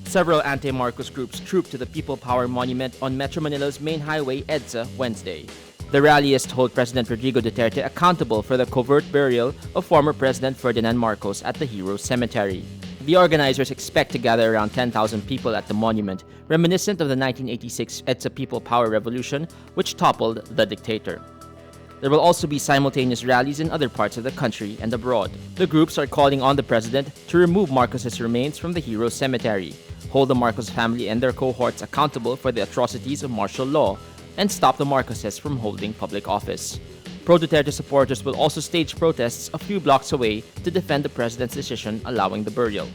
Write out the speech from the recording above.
Several anti-Marcos groups trooped to the People Power Monument on Metro Manila's main highway, EDSA, Wednesday. The rallyists hold President Rodrigo Duterte accountable for the covert burial of former President Ferdinand Marcos at the Heroes Cemetery. The organizers expect to gather around 10,000 people at the monument, reminiscent of the 1986 EDSA People Power Revolution, which toppled the dictator. There will also be simultaneous rallies in other parts of the country and abroad. The groups are calling on the president to remove Marcos's remains from the Heroes Cemetery, hold the Marcos family and their cohorts accountable for the atrocities of martial law, and stop the Marcoses from holding public office. Pro-Duterte supporters will also stage protests a few blocks away to defend the president's decision allowing the burial.